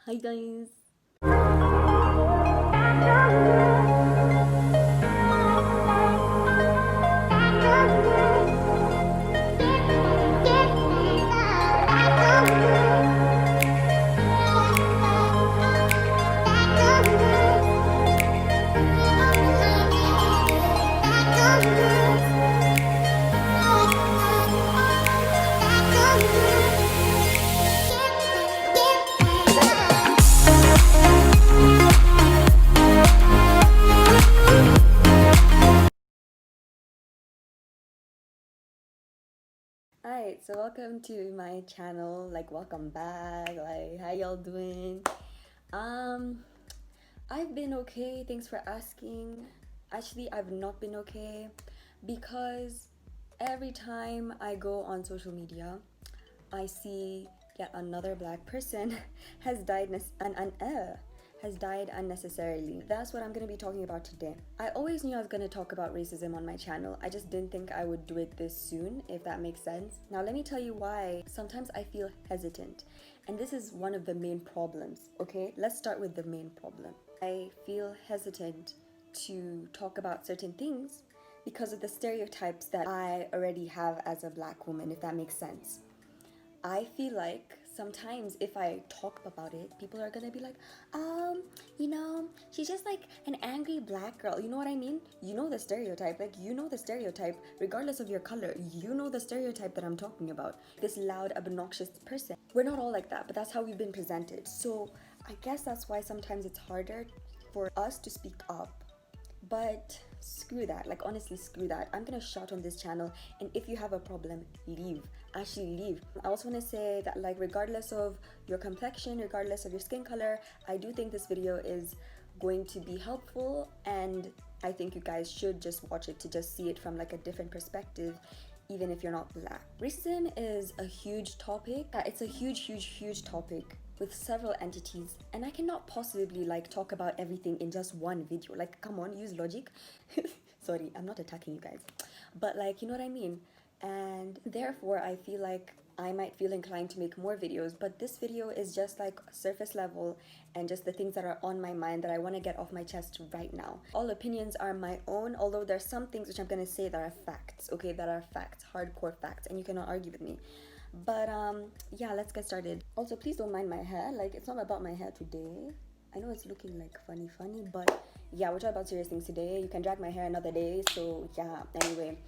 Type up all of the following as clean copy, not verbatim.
Hi guys. Alright, so welcome to my channel. Welcome back. How y'all doing? Um, I've been okay. Thanks for asking. Actually, I've not been okay because every time I go on social media, I see yet another black person has died has died unnecessarily. That's what I'm going to be talking about today. I always knew I was going to talk about racism on my channel. I just didn't think I would do it this soon, if that makes sense. Now let me tell you why sometimes I feel hesitant. And this is one of the main problems, okay? Let's start with the main problem. I feel hesitant to talk about certain things because of the stereotypes that I already have as a black woman, if that makes sense. I feel like sometimes if I talk about it, people are gonna be like, she's just like an angry black girl. You know what I mean? You know the stereotype. You know the stereotype, regardless of your color. You know the stereotype that I'm talking about. This loud, obnoxious person. We're not all like that, but that's how we've been presented. So I guess that's why sometimes it's harder for us to speak up. But screw that, honestly, screw that. I'm gonna shout on this channel, and if you have a problem, leave. Actually, leave. I also want to say that, regardless of your complexion, regardless of your skin color, I do think this video is going to be helpful, and I think you guys should just watch it to just see it from a different perspective, even if you're not black. Racism is a huge topic. It's a huge topic with several entities, and I cannot possibly talk about everything in just one video. Come on, use logic. Sorry, I'm not attacking you guys, but you know what I mean. And therefore I feel like I might feel inclined to make more videos, but this video is just surface level and just the things that are on my mind that I want to get off my chest right now. All opinions are my own, although there's some things which I'm going to say that are facts, okay, that are facts, hardcore facts, and you cannot argue with me. But yeah, let's get started. Also, please don't mind my hair. It's not about my hair today. I know it's looking funny, but yeah, we're talking about serious things today. You can drag my hair another day. So yeah, anyway.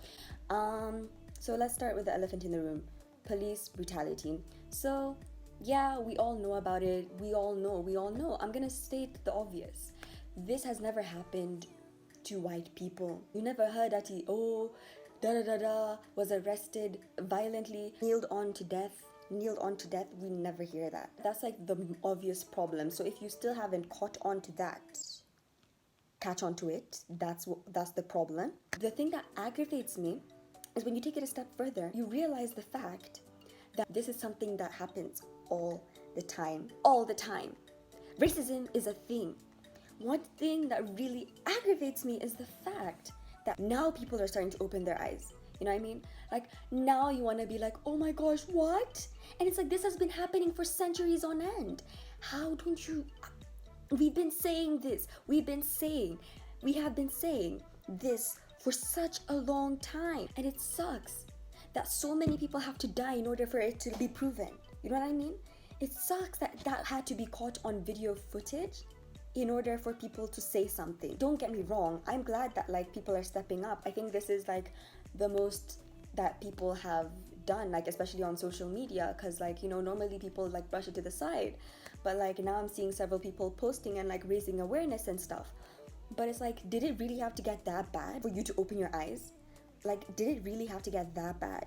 So let's start with the elephant in the room. Police brutality. So yeah, we all know about it. We all know. I'm gonna state the obvious. This has never happened to white people. You never heard that he was arrested violently, kneeled on to death. We never hear that. That's the obvious problem. So if you still haven't caught on to that, catch on to it. That's the problem. The thing that aggravates me is when you take it a step further, you realize the fact that this is something that happens all the time. All the time. Racism is a thing. One thing that really aggravates me is the fact that now people are starting to open their eyes. You know what I mean? Now you want to be like, oh my gosh, what? And it's this has been happening for centuries on end. How don't you... We've been saying this. We have been saying this for such a long time. And it sucks that so many people have to die in order for it to be proven. You know what I mean? It sucks that that had to be caught on video footage in order for people to say something. Don't get me wrong, I'm glad that people are stepping up. I think this is the most that people have done, especially on social media, because normally people brush it to the side, but now I'm seeing several people posting and raising awareness and stuff. But it's did it really have to get that bad for you to open your eyes? Did it really have to get that bad?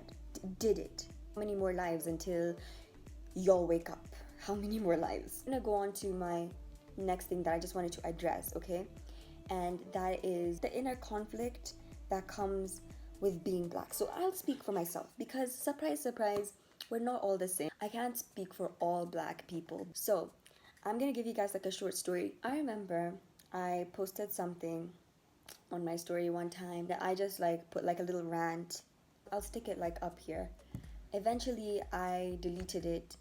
Did it? How many more lives until y'all wake up? How many more lives? I'm gonna go on to my next thing that I just wanted to address, okay? And that is the inner conflict that comes with being black. So I'll speak for myself because surprise, we're not all the same. I can't speak for all black people. So I'm gonna give you guys a short story. I remember I posted something on my story one time that I just put a little rant. I'll stick it up here. Eventually I deleted it,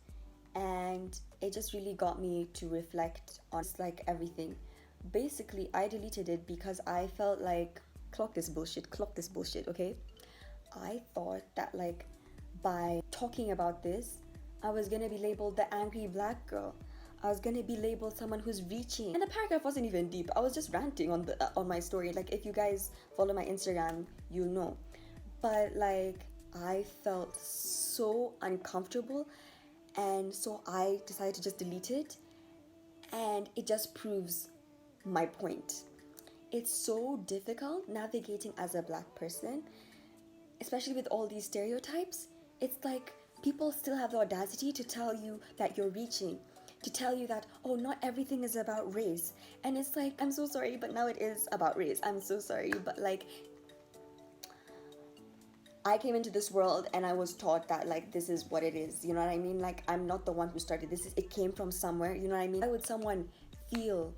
and it just really got me to reflect on like everything. Basically, I deleted it because I felt like, clock this bullshit, okay? I thought that like by talking about this, I was gonna be labeled the angry black girl. I was gonna be labeled someone who's reaching. And the paragraph wasn't even deep. I was just ranting on my story. Like if you guys follow my Instagram, you'll know. But like I felt so uncomfortable, and so I decided to just delete it, and it just proves my point. It's so difficult navigating as a black person, especially with all these stereotypes. It's like people still have the audacity to tell you that you're reaching, to tell you that, oh, not everything is about race. And it's like, I'm so sorry, but now it is about race. I'm so sorry, but like, I came into this world and I was taught that like this is what it is, you know what I mean? Like I'm not the one who started this. It came from somewhere, you know what I mean? Why would someone feel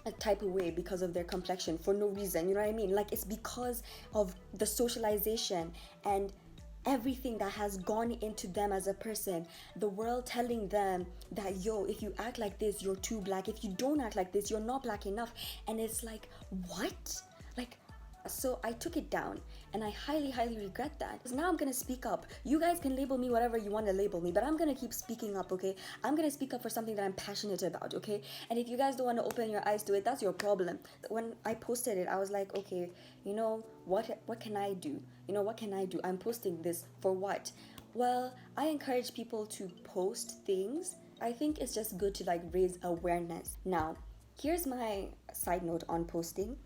a type of way because of their complexion for no reason, you know what I mean? Like it's because of the socialization and everything that has gone into them as a person. The world telling them that, yo, if you act like this, you're too black. If you don't act like this, you're not black enough. And it's like, what? Like, so I took it down, and I highly regret that, because now I'm gonna speak up. You guys can label me whatever you want to label me, but I'm gonna keep speaking up, okay? I'm gonna speak up for something that I'm passionate about, okay? And if you guys don't want to open your eyes to it, that's your problem. When I posted it, I was like, okay, you know what can I do? You know, what can I do? I'm posting this for what? Well, I encourage people to post things. I think it's just good to like raise awareness. Now, here's my side note on posting.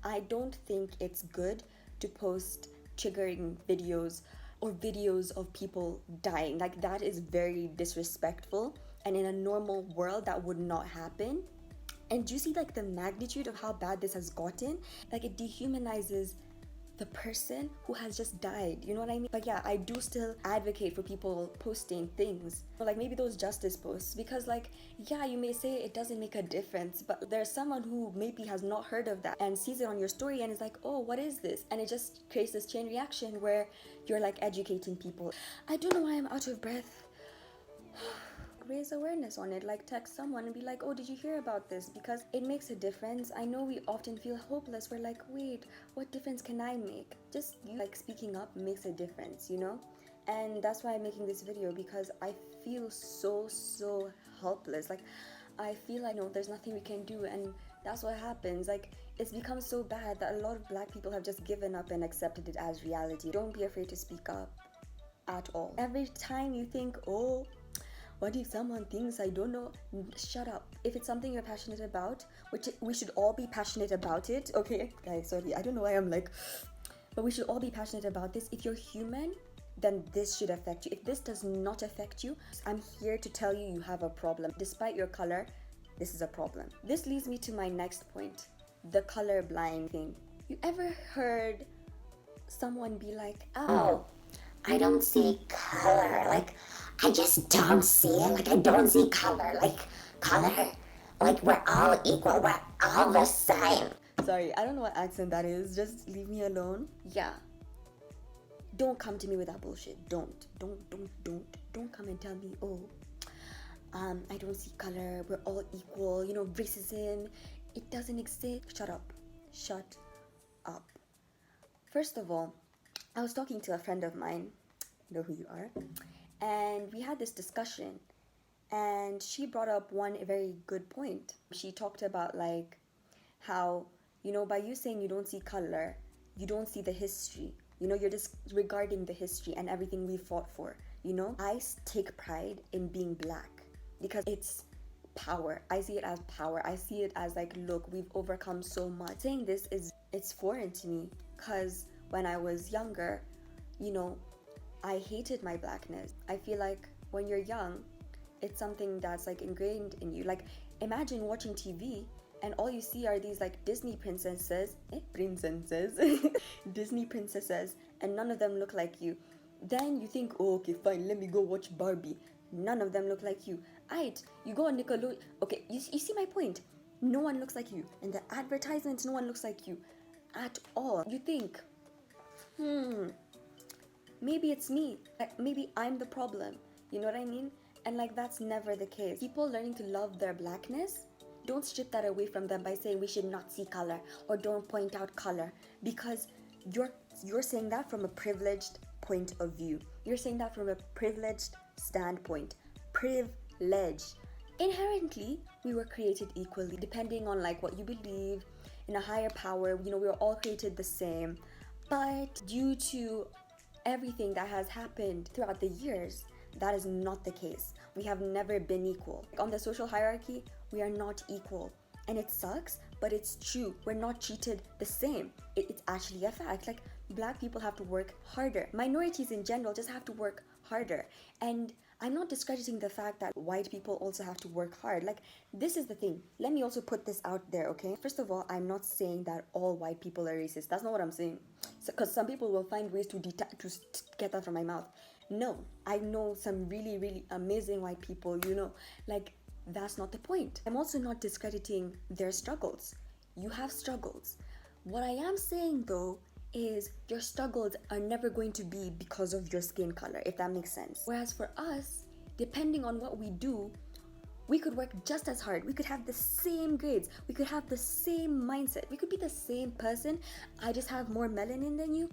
I don't think it's good to post triggering videos or videos of people dying. Like that is very disrespectful, and in a normal world that would not happen. And do you see like the magnitude of how bad this has gotten? Like it dehumanizes the person who has just died, you know what I mean? But yeah, I do still advocate for people posting things, like maybe those justice posts, because like, yeah, you may say it doesn't make a difference, but there's someone who maybe has not heard of that and sees it on your story and is like, oh, what is this? And it just creates this chain reaction where you're like educating people. I don't know why I'm out of breath. Raise awareness on it, like text someone and be like, oh, did you hear about this? Because it makes a difference. I know we often feel hopeless. We're like, wait, what difference can I make? Just you like speaking up makes a difference, you know? And that's why I'm making this video, because I feel so helpless. Like I feel like, no, there's nothing we can do, and that's what happens. Like it's become so bad that a lot of black people have just given up and accepted it as reality. Don't be afraid to speak up at all. Every time you think, oh, what if someone thinks I don't know? Shut up. If it's something you're passionate about, which we should all be passionate about it, okay? Guys, sorry, I don't know why I'm like, but we should all be passionate about this. If you're human, then this should affect you. If this does not affect you, I'm here to tell you you have a problem. Despite your color, this is a problem. This leads me to my next point, the colorblind thing. You ever heard someone be like, oh, I don't see color. Like, I just don't see it. Like, I don't see color. Like, color. Like, we're all equal. We're all the same. Sorry, I don't know what accent that is. Just leave me alone. Yeah. Don't come to me with that bullshit. Don't come and tell me, oh, I don't see color. We're all equal. You know, racism, it doesn't exist. Shut up. Shut up. First of all, I was talking to a friend of mine, you know who you are, and we had this discussion, and she brought up one very good point. She talked about like how, you know, by you saying you don't see color, you don't see the history. You know, you're disregarding the history and everything we fought for. You know, I take pride in being black because it's power. I see it as power. I see it as like, look, we've overcome so much. Saying this it's foreign to me, because when I was younger, you know, I hated my blackness. I feel like when you're young, it's something that's like ingrained in you. Like imagine watching TV and all you see are these like Disney princesses, Disney princesses, and none of them look like you. Then you think, oh, okay, fine, let me go watch Barbie. None of them look like you. You go on Nickelodeon. Okay, you see my point. No one looks like you. In the advertisements, no one looks like you at all. You think, maybe it's me. Maybe I'm the problem. You know what I mean? And like, that's never the case. People learning to love their blackness, don't strip that away from them by saying we should not see color or don't point out color, because you're saying that from a privileged point of view. You're saying that from a privileged standpoint. Privilege. Inherently, we were created equally, depending on like what you believe in a higher power. We were all created the same. But due to everything that has happened throughout the years, that is not the case. We have never been equal. On the social hierarchy, we are not equal. And it sucks, but it's true. We're not treated the same. It's actually a fact. Like, black people have to work harder. Minorities in general just have to work harder. And I'm not discrediting the fact that white people also have to work hard. Like, this is the thing. Let me also put this out there, okay? First of all, I'm not saying that all white people are racist. That's not what I'm saying. Because some people will find ways to get that from my mouth. No, I know some really, really amazing white people, like, that's not the point. I'm also not discrediting their struggles. You have struggles. What I am saying though is your struggles are never going to be because of your skin color, if that makes sense. Whereas for us, depending on what we do, we could work just as hard. We could have the same grades. We could have the same mindset. We could be the same person. I just have more melanin than you,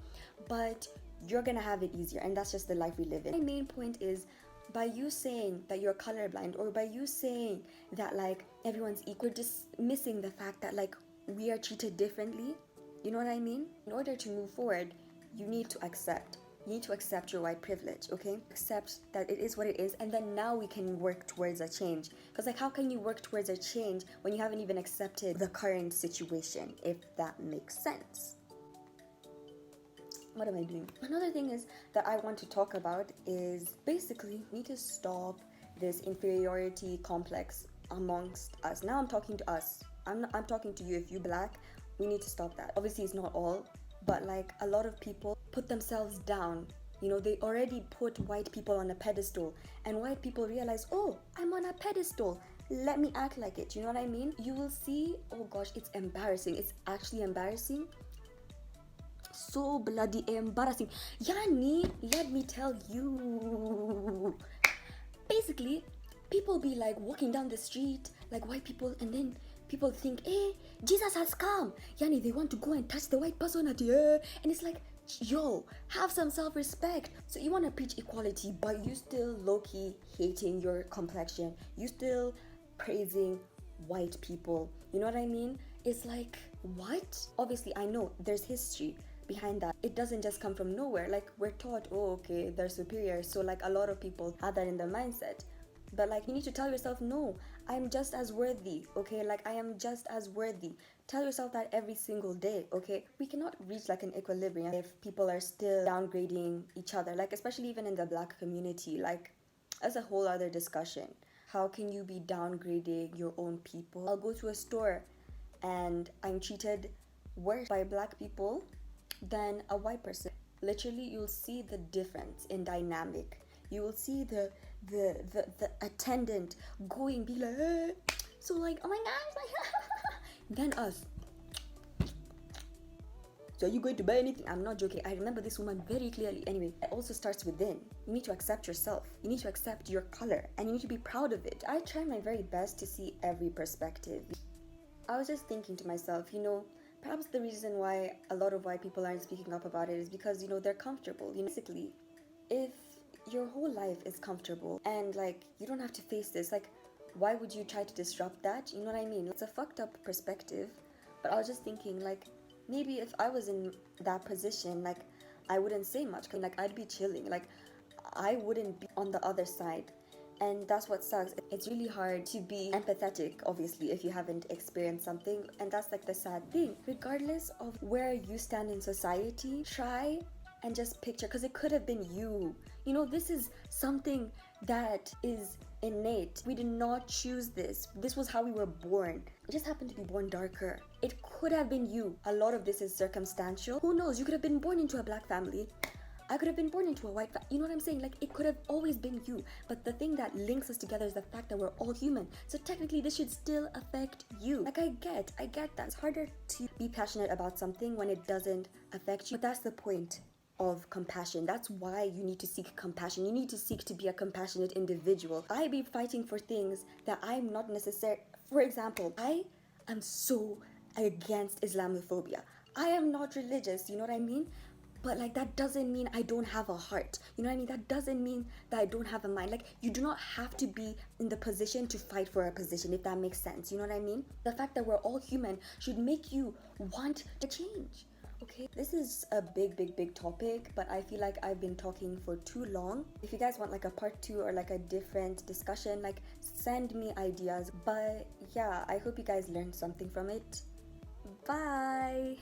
but you're gonna have it easier, and that's just the life we live in. My main point is, by you saying that you're colorblind, or by you saying that like everyone's equal, dismissing the fact that like we are treated differently. You know what I mean? In order to move forward, you need to accept. You need to accept your white privilege, okay? Accept that it is what it is, and then now we can work towards a change. Because like, how can you work towards a change when you haven't even accepted the current situation, if that makes sense? What am I doing? Another thing is that I want to talk about is basically we need to stop this inferiority complex amongst us. Now I'm talking to us. I'm talking to you. If you black, we need to stop that. Obviously it's not all, but like a lot of people put themselves down. They already put white people on a pedestal, and white people realize, oh, I'm on a pedestal, let me act like it. You know what I mean? You will see, oh gosh, it's embarrassing. It's actually embarrassing. So bloody embarrassing. Yani, let me tell you. Basically, people be like walking down the street like white people, and then people think, hey, Jesus has come. Yani, they want to go and touch the white person at the air, and it's like, yo, have some self-respect. So you want to preach equality, but you still low-key hating your complexion. You still praising white people. You know what I mean? It's like, what? Obviously, I know there's history behind that. It doesn't just come from nowhere. Like, we're taught, oh, okay, they're superior. So like a lot of people have that in their mindset. But like, you need to tell yourself, no, I'm just as worthy, okay? Like, I am just as worthy. Tell yourself that every single day, okay? We cannot reach like an equilibrium if people are still downgrading each other, like especially even in the black community. Like, that's a whole other discussion. How can you be downgrading your own people? I'll go to a store and I'm treated worse by black people than a white person. Literally, you'll see the difference in dynamic. You will see the attendant going, be like, hey. So like, oh my gosh, like then us. So are you going to buy anything? I'm not joking. I remember this woman very clearly. Anyway, it also starts within. You need to accept yourself. You need to accept your color, and you need to be proud of it. I try my very best to see every perspective. I was just thinking to myself, perhaps the reason why a lot of white people aren't speaking up about it is because, they're comfortable. Basically, if your whole life is comfortable and like you don't have to face this, like, why would you try to disrupt that? You know what I mean? It's a fucked up perspective, but I was just thinking, like, maybe if I was in that position, like, I wouldn't say much. Like, I'd be chilling. Like, I wouldn't be on the other side. And that's what sucks. It's really hard to be empathetic, obviously, if you haven't experienced something. And that's like the sad thing. Regardless of where you stand in society, try and just picture, because it could have been you. This is something that is innate. We did not choose this. This was how we were born. We just happened to be born darker. It could have been you. A lot of this is circumstantial. Who knows? You could have been born into a black family. I could have been born into a white family. You know what I'm saying? Like, it could have always been you. But the thing that links us together is the fact that we're all human. So technically, this should still affect you. Like, I get that. It's harder to be passionate about something when it doesn't affect you. But that's the point of compassion. That's why you need to seek compassion. You need to seek to be a compassionate individual. I be fighting for things that I'm not necessary. For example, I am so against Islamophobia. I am not religious, you know what I mean? But like that doesn't mean I don't have a heart. You know what I mean? That doesn't mean that I don't have a mind. Like you do not have to be in the position to fight for a position, if that makes sense. You know what I mean? The fact that we're all human should make you want to change. Okay, this is a big topic, but I feel like I've been talking for too long. If you guys want like a part 2 or like a different discussion, like send me ideas. But yeah, I hope you guys learned something from it. Bye.